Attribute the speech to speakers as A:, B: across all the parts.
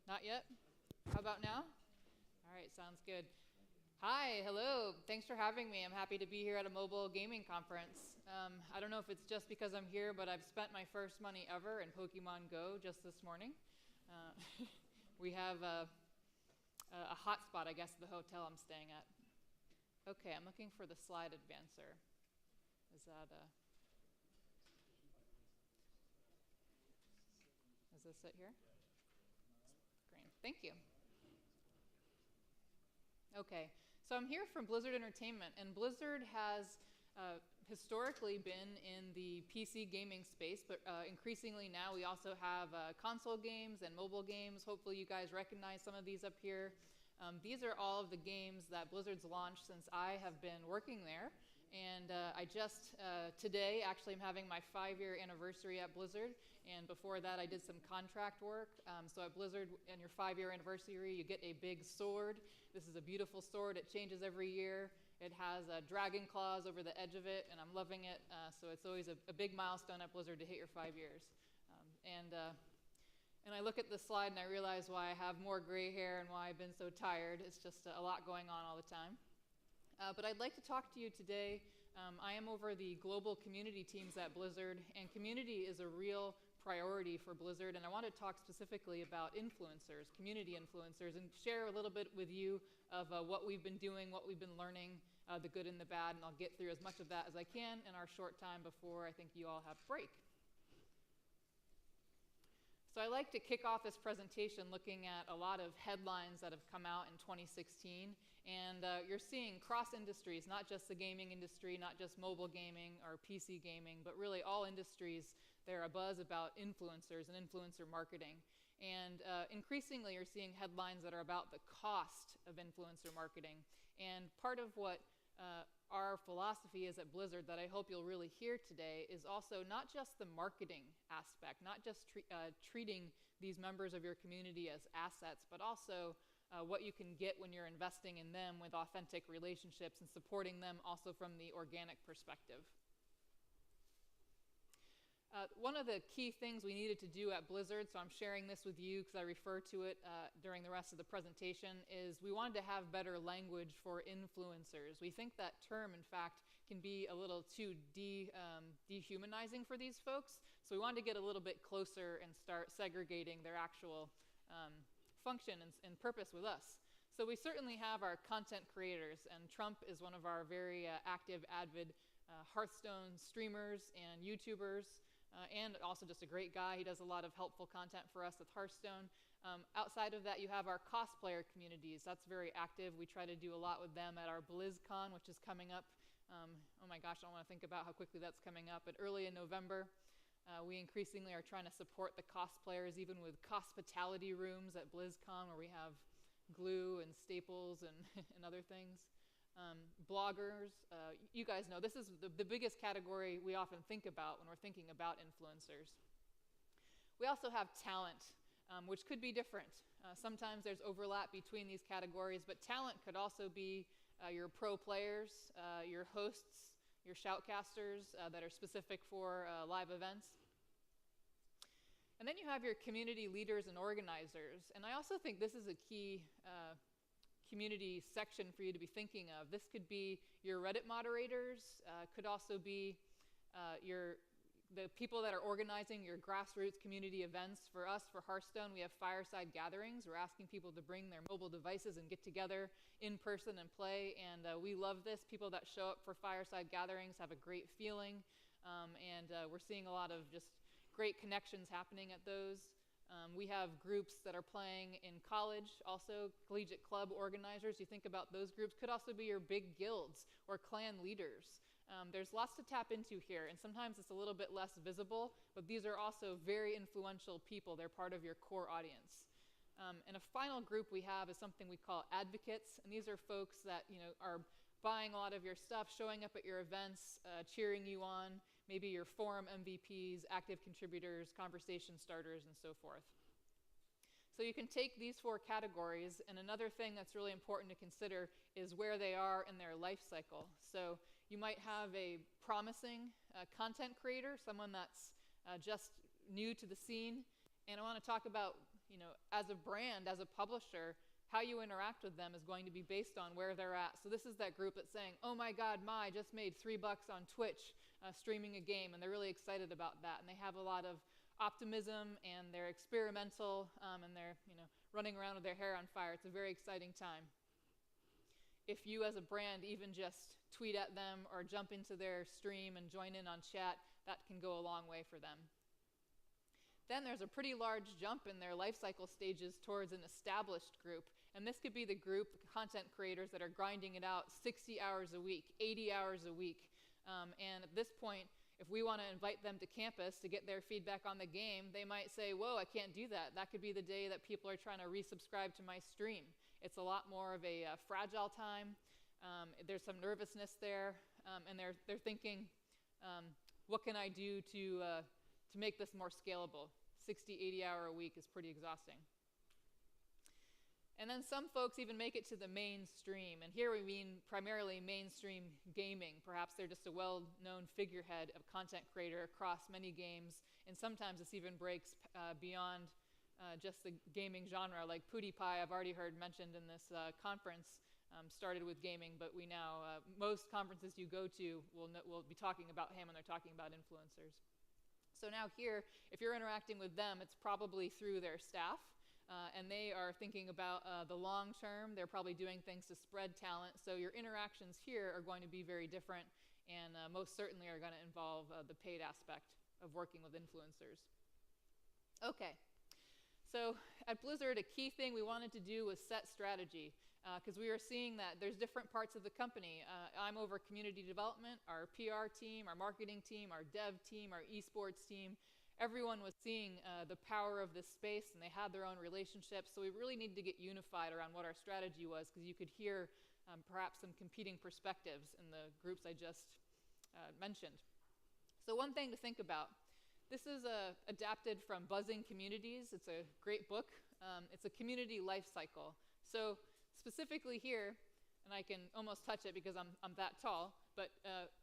A: Not yet? How about now? All right, sounds good. Hi, hello. Thanks for having me. I'm happy to be here at a mobile gaming conference. I don't know if it's just because I'm here, but I've spent my first money ever in Pokemon Go just this morning. Uh, we have a hotspot, I guess, at the hotel I'm staying at. Okay, I'm looking for the slide advancer. Is this it here? Great, thank you. Okay, so I'm here from Blizzard Entertainment, and Blizzard has historically been in the PC gaming space, but increasingly now we also have console games and mobile games. Hopefully you guys recognize some of these up here. These are all of the games that Blizzard's launched since I have been working there. And I just, today, actually, I'm having my 5-year anniversary at Blizzard. And before that, I did some contract work. So at Blizzard, on your 5-year anniversary, you get a big sword. This is a beautiful sword. It changes every year. It has dragon claws over the edge of it, and I'm loving it. So it's always a big milestone at Blizzard to hit your 5 years. And I look at the slide, and I realize why I have more gray hair and why I've been so tired. It's just a lot going on all the time. But I'd like to talk to you today. I am over the global community teams at Blizzard, and community is a real priority for Blizzard, and I want to talk specifically about influencers, community influencers, and share a little bit with you of what we've been doing, what we've been learning, the good and the bad, and I'll get through as much of that as I can in our short time before I think you all have break. So I like to kick off this presentation looking at a lot of headlines that have come out in 2016, and you're seeing cross industries, not just the gaming industry, not just mobile gaming or PC gaming, but really all industries. There are buzz about influencers and influencer marketing. And increasingly you're seeing headlines that are about the cost of influencer marketing. And part of what our philosophy is at Blizzard that I hope you'll really hear today is also not just the marketing aspect, not just treating these members of your community as assets, but also what you can get when you're investing in them with authentic relationships and supporting them also from the organic perspective. One of the key things we needed to do at Blizzard, so I'm sharing this with you because I refer to it during the rest of the presentation, is we wanted to have better language for influencers. We think that term, in fact, can be a little too dehumanizing for these folks, so we wanted to get a little bit closer and start segregating their actual function and purpose with us. So we certainly have our content creators, and Trump is one of our very active, avid Hearthstone streamers and YouTubers. And also just a great guy. He does a lot of helpful content for us with Hearthstone. Outside of that, you have our cosplayer communities. That's very active. We try to do a lot with them at our BlizzCon, which is coming up. Oh my gosh, I don't want to think about how quickly that's coming up, but early in November. We increasingly are trying to support the cosplayers, even with hospitality rooms at BlizzCon, where we have glue and staples and, and other things. Bloggers, you guys know this is the biggest category we often think about when we're thinking about influencers. We also have talent, which could be different. Sometimes there's overlap between these categories, but talent could also be your pro players, your hosts, your shoutcasters that are specific for live events. And then you have your community leaders and organizers. And I also think this is a key community section for you to be thinking of. This could be your Reddit moderators, could also be the people that are organizing your grassroots community events. For us, for Hearthstone, we have fireside gatherings. We're asking people to bring their mobile devices and get together in person and play, and we love this. People that show up for fireside gatherings have a great feeling, and we're seeing a lot of just great connections happening at those. We have groups that are playing in college, also collegiate club organizers. You think about those groups. Could also be your big guilds or clan leaders. There's lots to tap into here, and sometimes it's a little bit less visible, but these are also very influential people. They're part of your core audience. And a final group we have is something we call advocates, and these are folks that are buying a lot of your stuff, showing up at your events, cheering you on, maybe your forum MVPs, active contributors, conversation starters, and so forth. So you can take these 4 categories, and another thing that's really important to consider is where they are in their life cycle. So you might have a promising content creator, someone that's just new to the scene, and I want to talk about as a brand, as a publisher, how you interact with them is going to be based on where they're at. So this is that group that's saying, oh my God, I just made $3 on Twitch streaming a game, and they're really excited about that. And they have a lot of optimism, and they're experimental, and they're running around with their hair on fire. It's a very exciting time. If you as a brand even just tweet at them or jump into their stream and join in on chat, that can go a long way for them. Then there's a pretty large jump in their life cycle stages towards an established group. And this could be the group content creators that are grinding it out 60 hours a week, 80 hours a week. And at this point, if we want to invite them to campus to get their feedback on the game, they might say, whoa, I can't do that. That could be the day that people are trying to resubscribe to my stream. It's a lot more of a fragile time. There's some nervousness there. And they're thinking, what can I do to make this more scalable? 60, 80-hour a week is pretty exhausting. And then some folks even make it to the mainstream. And here we mean primarily mainstream gaming. Perhaps they're just a well-known figurehead of content creator across many games. And sometimes this even breaks beyond just the gaming genre. Like PewDiePie, I've already heard mentioned in this conference, started with gaming, but we now, most conferences you go to will be talking about him, and they're talking about influencers. So now here, if you're interacting with them, it's probably through their staff, and they are thinking about the long term. They're probably doing things to spread talent, so your interactions here are going to be very different, and most certainly are going to involve the paid aspect of working with influencers. Okay, so at Blizzard, a key thing we wanted to do was set strategy, because we were seeing that there's different parts of the company. I'm over community development, our PR team, our marketing team, our dev team, our esports team. Everyone was seeing the power of this space, and they had their own relationships. So we really needed to get unified around what our strategy was, because you could hear perhaps some competing perspectives in the groups I just mentioned. So one thing to think about. This is adapted from Buzzing Communities. It's a great book. It's a community life cycle. So specifically here, and I can almost touch it because I'm that tall, but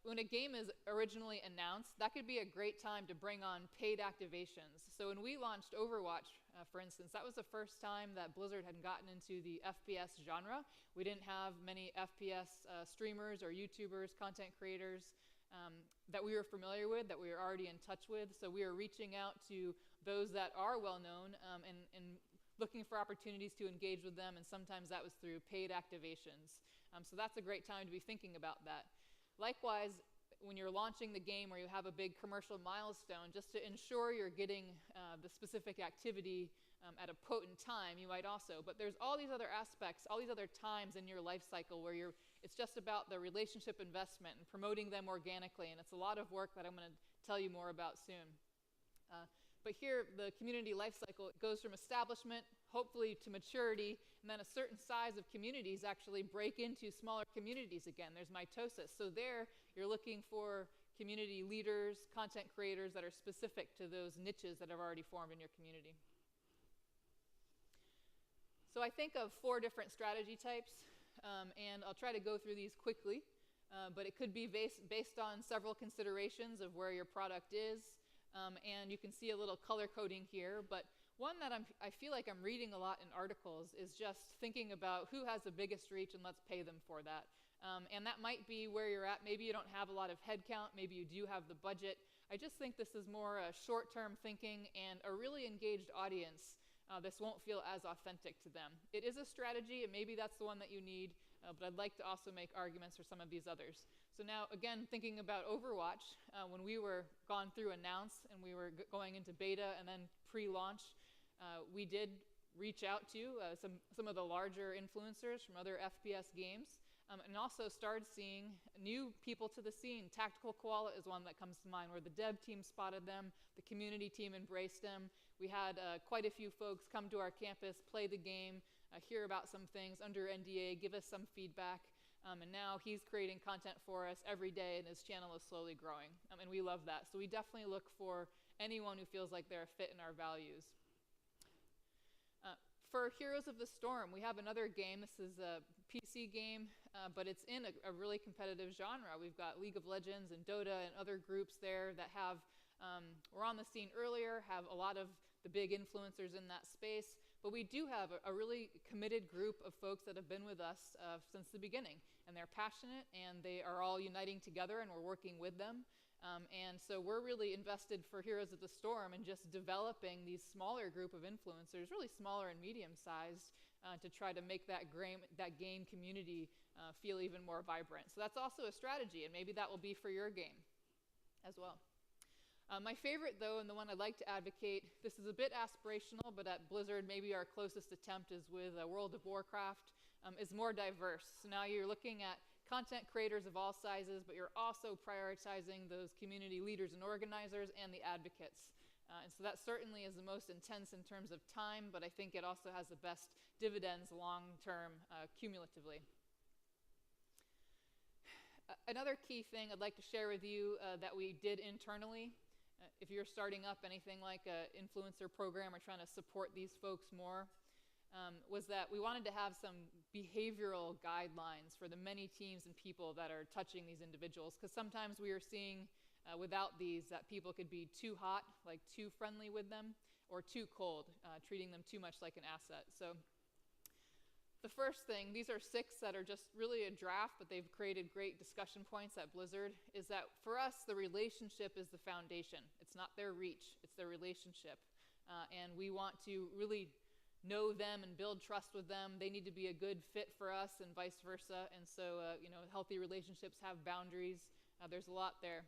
A: when a game is originally announced, that could be a great time to bring on paid activations. So when we launched Overwatch, for instance, that was the first time that Blizzard had gotten into the FPS genre. We didn't have many FPS streamers or YouTubers, content creators that we were familiar with, that we were already in touch with. So we were reaching out to those that are well known and looking for opportunities to engage with them, and sometimes that was through paid activations. So that's a great time to be thinking about that. Likewise, when you're launching the game or you have a big commercial milestone, just to ensure you're getting the specific activity at a potent time, you might also. But there's all these other aspects, all these other times in your life cycle where it's just about the relationship investment and promoting them organically, and it's a lot of work that I'm going to tell you more about soon. But here, the community life cycle, it goes from establishment, hopefully to maturity, and then a certain size of communities actually break into smaller communities again. There's mitosis. So there, you're looking for community leaders, content creators that are specific to those niches that have already formed in your community. So I think of 4 different strategy types, and I'll try to go through these quickly, but it could be based on several considerations of where your product is. And you can see a little color coding here, but one that I feel like I'm reading a lot in articles is just thinking about who has the biggest reach and let's pay them for that. And that might be where you're at. Maybe you don't have a lot of headcount, maybe you do have the budget. I just think this is more short-term thinking, and a really engaged audience, this won't feel as authentic to them. It is a strategy, and maybe that's the one that you need, but I'd like to also make arguments for some of these others. So now, again, thinking about Overwatch, when we were gone through announce and we were going into beta and then pre-launch, we did reach out to some of the larger influencers from other FPS games, and also started seeing new people to the scene. Tactical Koala is one that comes to mind, where the dev team spotted them, the community team embraced them. We had quite a few folks come to our campus, play the game, hear about some things under NDA, give us some feedback. And now he's creating content for us every day, and his channel is slowly growing. And we love that. So we definitely look for anyone who feels like they're a fit in our values. For Heroes of the Storm, we have another game. This is a PC game, but it's in a really competitive genre. We've got League of Legends and Dota and other groups there that have, were on the scene earlier, have a lot of the big influencers in that space. But we do have a really committed group of folks that have been with us since the beginning. And they're passionate, and they are all uniting together, and we're working with them. And so we're really invested for Heroes of the Storm in just developing these smaller group of influencers, really smaller and medium-sized, to try to make that game community feel even more vibrant. So that's also a strategy, and maybe that will be for your game as well. My favorite, though, and the one I'd like to advocate, this is a bit aspirational, but at Blizzard, maybe our closest attempt is with World of Warcraft, is more diverse. So now you're looking at content creators of all sizes, but you're also prioritizing those community leaders and organizers and the advocates. And so that certainly is the most intense in terms of time, but I think it also has the best dividends long-term cumulatively. Another key thing I'd like to share with you that we did internally, if you're starting up anything like an influencer program or trying to support these folks more, was that we wanted to have some behavioral guidelines for the many teams and people that are touching these individuals, because sometimes we are seeing without these that people could be too hot, like too friendly with them, or too cold, treating them too much like an asset. So the first thing, these are 6 that are just really a draft, but they've created great discussion points at Blizzard, is that for us, the relationship is the foundation. It's not their reach, it's their relationship. And we want to really know them and build trust with them. They need to be a good fit for us and vice versa. And so, healthy relationships have boundaries. There's a lot there.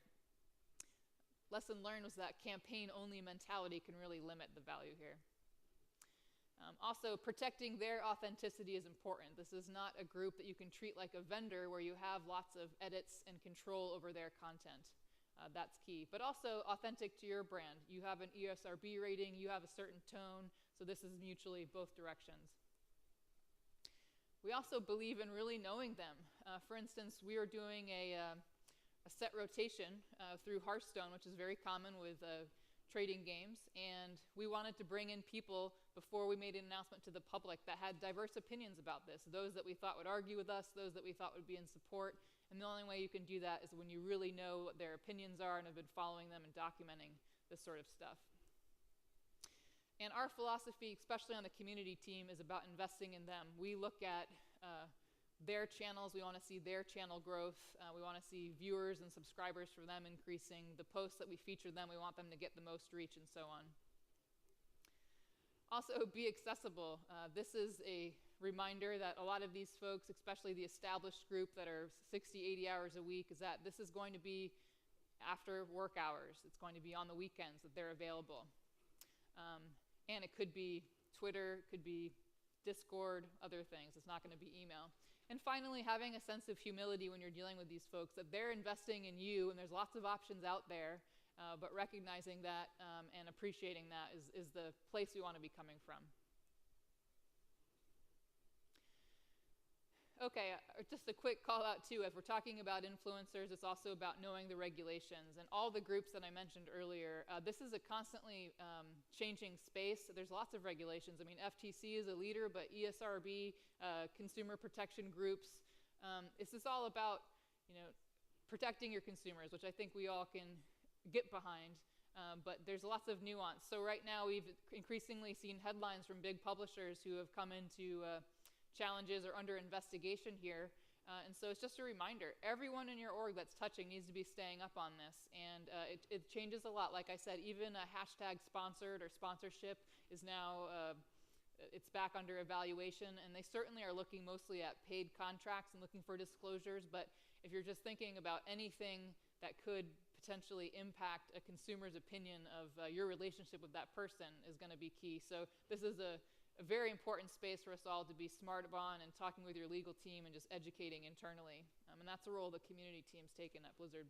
A: Lesson learned was that campaign-only mentality can really limit the value here. Also, protecting their authenticity is important. This is not a group that you can treat like a vendor where you have lots of edits and control over their content. That's key. But also authentic to your brand. You have an ESRB rating, you have a certain tone, so this is mutually both directions. We also believe in really knowing them. For instance, we are doing a set rotation through Hearthstone, which is very common with trading games, and we wanted to bring in people before we made an announcement to the public that had diverse opinions about this, those that we thought would argue with us, those that we thought would be in support, and the only way you can do that is when you really know what their opinions are and have been following them and documenting this sort of stuff. And our philosophy, especially on the community team, is about investing in them. We look at their channels, we want to see their channel growth, we want to see viewers and subscribers for them increasing, the posts that we feature them, we want them to get the most reach, and so on. Also, be accessible. This is a reminder that a lot of these folks, especially the established group that are 60, 80 hours a week, is that this is going to be after work hours. It's going to be on the weekends that they're available. And it could be Twitter, it could be Discord, other things. It's not going to be email. And finally, having a sense of humility when you're dealing with these folks, that they're investing in you, and there's lots of options out there, but recognizing that and appreciating that is the place we want to be coming from. Okay, just a quick call out too. If we're talking about influencers, it's also about knowing the regulations. And all the groups that I mentioned earlier, this is a constantly changing space. There's lots of regulations. I mean, FTC is a leader, but ESRB, consumer protection groups, it's just all about, protecting your consumers, which I think we all can get behind. But there's lots of nuance. So right now, we've increasingly seen headlines from big publishers who have come into challenges or under investigation here. And so it's just a reminder, everyone in your org that's touching needs to be staying up on this. And it changes a lot. Like I said, even a hashtag sponsored or sponsorship is now, it's back under evaluation. And they certainly are looking mostly at paid contracts and looking for disclosures. But if you're just thinking about anything that could potentially impact a consumer's opinion of your relationship with that person is going to be key. So this is a very important space for us all to be smart on and talking with your legal team and just educating internally. And that's a role the community team's taken at Blizzard.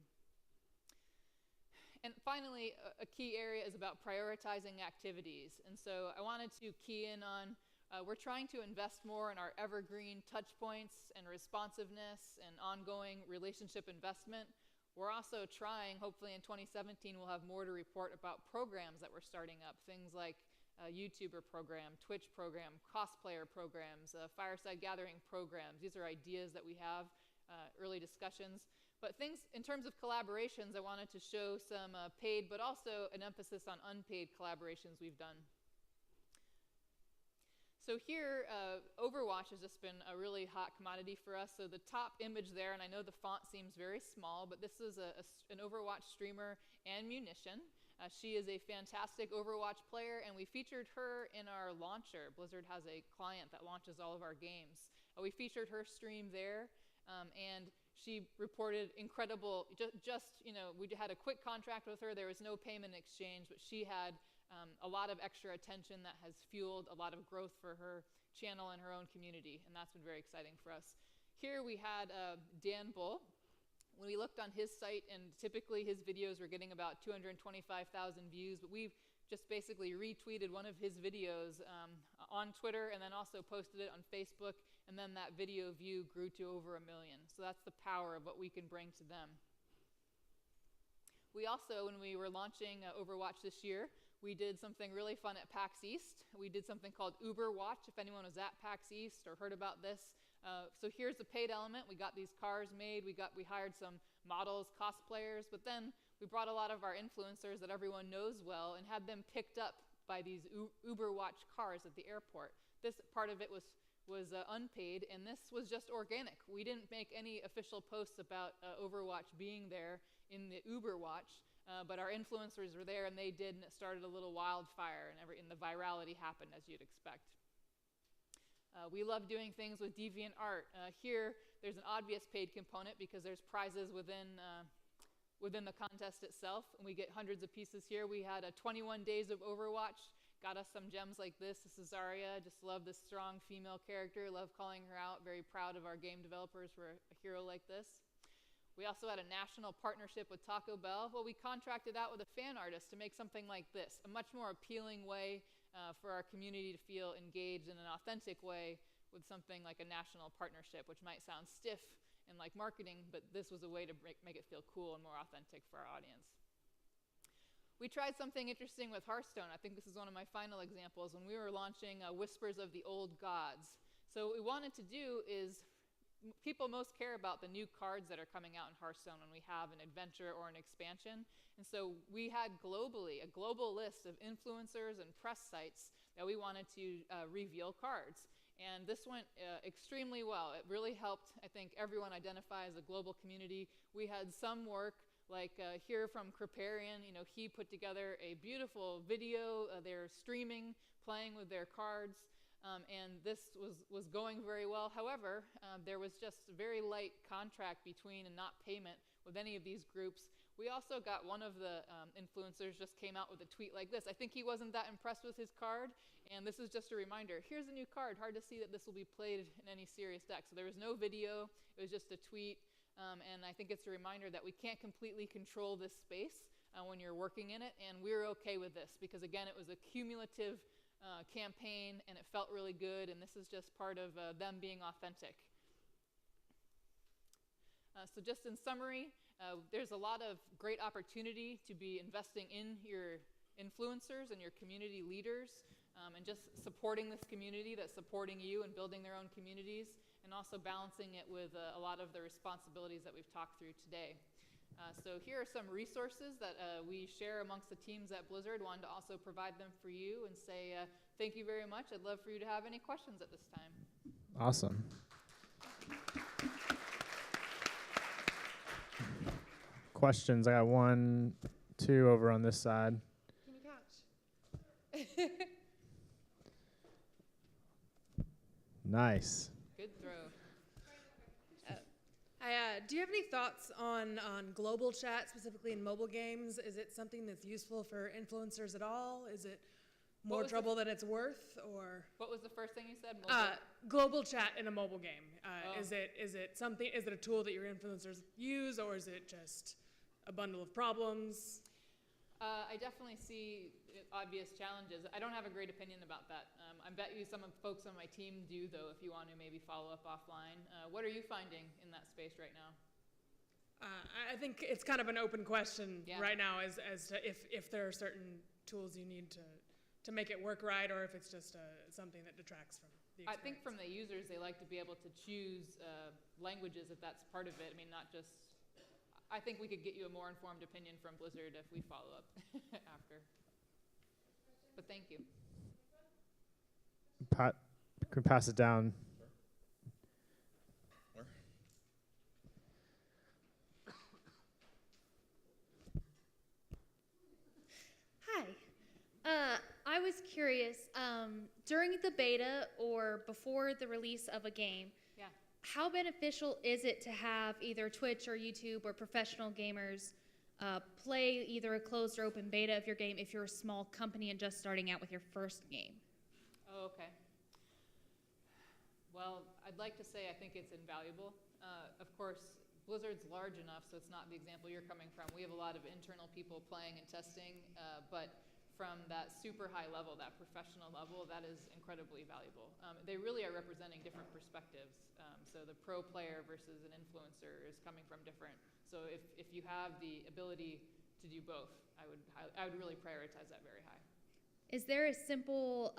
A: And finally, a key area is about prioritizing activities. And so I wanted to key in on, we're trying to invest more in our evergreen touch points and responsiveness and ongoing relationship investment. We're also trying, hopefully in 2017, we'll have more to report about programs that we're starting up, things like YouTuber program, Twitch program, cosplayer programs, fireside gathering programs. These are ideas that we have, early discussions. But things, in terms of collaborations, I wanted to show some paid, but also an emphasis on unpaid collaborations we've done. So here, Overwatch has just been a really hot commodity for us. So the top image there, and I know the font seems very small, but this is an Overwatch streamer and Munition. She is a fantastic Overwatch player, and we featured her in our launcher. Blizzard has a client that launches all of our games. We featured her stream there, and she reported incredible, we had a quick contract with her. There was no payment exchange, but she had a lot of extra attention that has fueled a lot of growth for her channel and her own community, and that's been very exciting for us. Here we had Dan Bull. When we looked on his site, and typically his videos were getting about 225,000 views, but we've just basically retweeted one of his videos on Twitter and then also posted it on Facebook, and then that video view grew to over 1 million. So that's the power of what we can bring to them. We also, when we were launching Overwatch this year, we did something really fun at PAX East. We did something called Uber Watch, if anyone was at PAX East or heard about this. So here's the paid element. We got these cars made. We hired some models, cosplayers, but then we brought a lot of our influencers that everyone knows well and had them picked up by these Uber Watch cars at the airport. This part of it was unpaid, and this was just organic. We didn't make any official posts about Overwatch being there in the Uber Watch. But our influencers were there, and they did, and it started a little wildfire, and the virality happened, as you'd expect. We love doing things with DeviantArt. Here, there's an obvious paid component because there's prizes within the contest itself, and we get hundreds of pieces here. We had 21 days of Overwatch, got us some gems like this. This is Zarya. Just love this strong female character, love calling her out. Very proud of our game developers for a hero like this. We also had a national partnership with Taco Bell. Well, we contracted out with a fan artist to make something like this, a much more appealing way for our community to feel engaged in an authentic way with something like a national partnership, which might sound stiff and like marketing, but this was a way to make it feel cool and more authentic for our audience. We tried something interesting with Hearthstone. I think this is one of my final examples when we were launching Whispers of the Old Gods. So what we wanted to do is, people most care about the new cards that are coming out in Hearthstone when we have an adventure or an expansion. And so we had globally a global list of influencers and press sites that we wanted to reveal cards. And this went extremely well. It really helped, I think, everyone identify as a global community. We had some work, like here from Kriparian, he put together a beautiful video. They're streaming, playing with their cards. And this was going very well. However, there was just a very light contract between and not payment with any of these groups. We also got one of the influencers just came out with a tweet like this. I think he wasn't that impressed with his card, and this is just a reminder. Here's a new card. Hard to see that this will be played in any serious deck. So there was no video. It was just a tweet, and I think it's a reminder that we can't completely control this space when you're working in it, and we're okay with this because, again, it was a cumulative campaign, and it felt really good, and this is just part of them being authentic. So just in summary, there's a lot of great opportunity to be investing in your influencers and your community leaders, and just supporting this community that's supporting you and building their own communities, and also balancing it with a lot of the responsibilities that we've talked through today. So here are some resources that we share amongst the teams at Blizzard. Wanted to also provide them for you and say thank you very much. I'd love for you to have any questions at this time.
B: Awesome. Questions? I got 1, 2 over on this side.
C: Can you catch?
B: Nice.
A: Good throw.
C: Do you have any thoughts on global chat, specifically in mobile games? Is it something that's useful for influencers at all? Is it more trouble than it's worth, or?
A: What was the first thing you said? Mobile?
C: Global chat in a mobile game. Is it something? Is it a tool that your influencers use, or is it just a bundle of problems?
A: I definitely see obvious challenges. I don't have a great opinion about that. I bet you some of the folks on my team do, though, if you want to maybe follow up offline. What are you finding in that space right now?
C: I think it's kind of an open question right now as to if there are certain tools you need to make it work right, or if it's just something that detracts from the experience.
A: I think from the users, they like to be able to choose languages if that's part of it. I mean, not just... I think we could get you a more informed opinion from Blizzard if we follow up after. But thank you.
B: Can pass it down.
D: Hi. I was curious, during the beta or before the release of a game,
A: Yeah.
D: how beneficial is it to have either Twitch or YouTube or professional gamers play either a closed or open beta of your game if you're a small company and just starting out with your first game?
A: Oh, okay. Well, I'd like to say I think it's invaluable. Of course, Blizzard's large enough, so it's not the example you're coming from. We have a lot of internal people playing and testing, but from that super high level, that professional level, that is incredibly valuable. They really are representing different perspectives. So the pro player versus an influencer is coming from different. So if you have the ability to do both, I would really prioritize that very high.
D: Is there a simple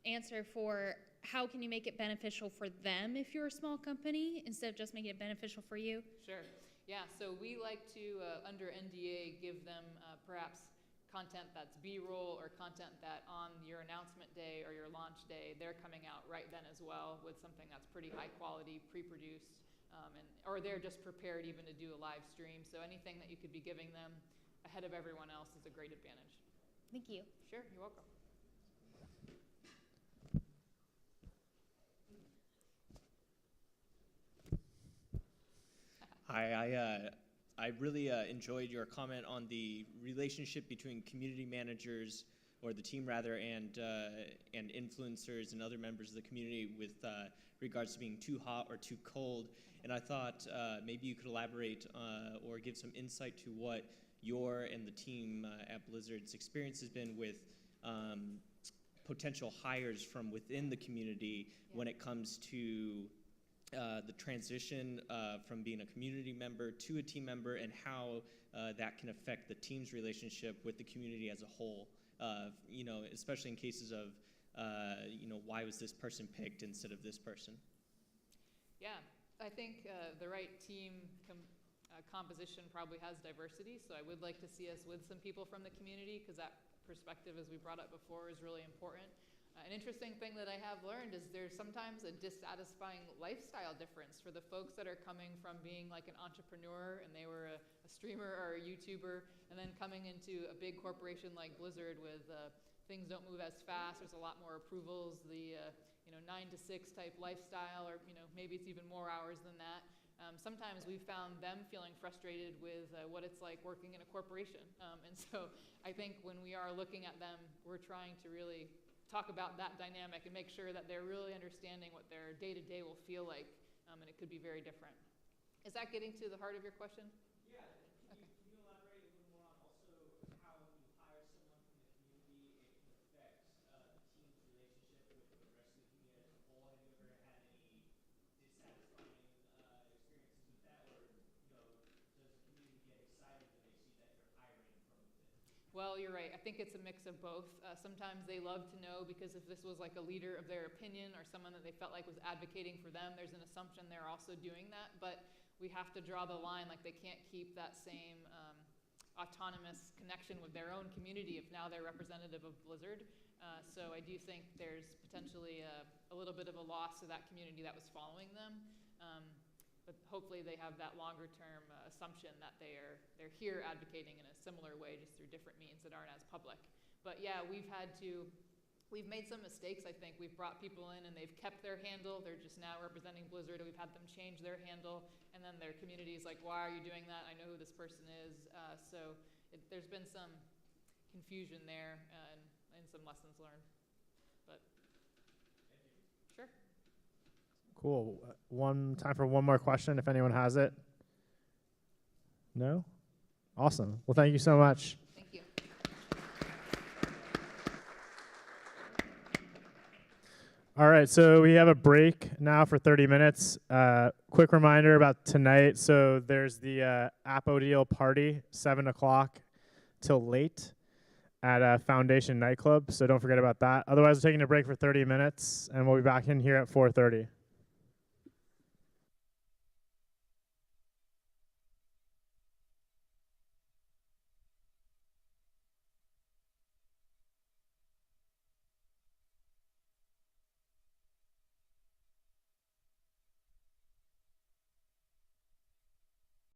D: answer for how can you make it beneficial for them if you're a small company instead of just making it beneficial for you?
A: Sure. Yeah, so we like to, under NDA, give them perhaps content that's B-roll or content that on your announcement day or your launch day, they're coming out right then as well with something that's pretty high quality, pre-produced, or they're just prepared even to do a live stream. So anything that you could be giving them ahead of everyone else is a great advantage.
D: Thank you.
A: Sure, you're welcome.
E: Hi, I really enjoyed your comment on the relationship between community managers, or the team rather, and influencers and other members of the community with regards to being too hot or too cold. And I thought maybe you could elaborate or give some insight to what your and the team at Blizzard's experience has been with potential hires from within the community when it comes to the transition from being a community member to a team member, and how that can affect the team's relationship with the community as a whole. You know, especially in cases of, you know, why was this person picked instead of this person? Yeah, I think the right team composition probably has diversity, so I would like to see us with some people from the community, because that perspective, as we brought up before, is really important. An interesting thing that I have learned is there's sometimes a dissatisfying lifestyle difference for the folks that are coming from being like an entrepreneur and they were a streamer or a YouTuber, and then coming into a big corporation like Blizzard with things don't move as fast, there's a lot more approvals, the 9 to 6 type lifestyle, or maybe it's even more hours than that. Sometimes we've found them feeling frustrated with what it's like working in a corporation. And so I think when we are looking at them, we're trying to really talk about that dynamic and make sure that they're really understanding what their day-to-day will feel like, and it could be very different. Is that getting to the heart of your question? Yeah. Can you elaborate a little more on also how when you hire someone from the community, it can affect the team's relationship with the rest of the community as a whole? Have you ever had any dissatisfying experiences with that, or does the community get excited when they see that you're hiring from within?
A: Well, you're right. I think it's a mix of both. Sometimes they love to know, because if this was like a leader of their opinion or someone that they felt like was advocating for them, there's an assumption they're also doing that. But we have to draw the line, like they can't keep that same autonomous connection with their own community if now they're representative of Blizzard. So I do think there's potentially a little bit of a loss to that community that was following them. But hopefully they have that longer term assumption that they're here advocating in a similar way, just through different means that aren't as public. But yeah, we've made some mistakes, I think. We've brought people in and they've kept their handle, they're just now representing Blizzard, and we've had them change their handle, and then their community is like, why are you doing that? I know who this person is. So there's been some confusion there and some lessons learned. But sure.
B: Cool. Time for one more question, if anyone has it. No? Awesome. Well, thank you so much.
A: Thank you.
B: All right, so we have a break now for 30 minutes. Quick reminder about tonight. So there's the Appo Deal party, 7 o'clock till late at Foundation Nightclub. So don't forget about that. Otherwise, we're taking a break for 30 minutes, and we'll be back in here at 4:30.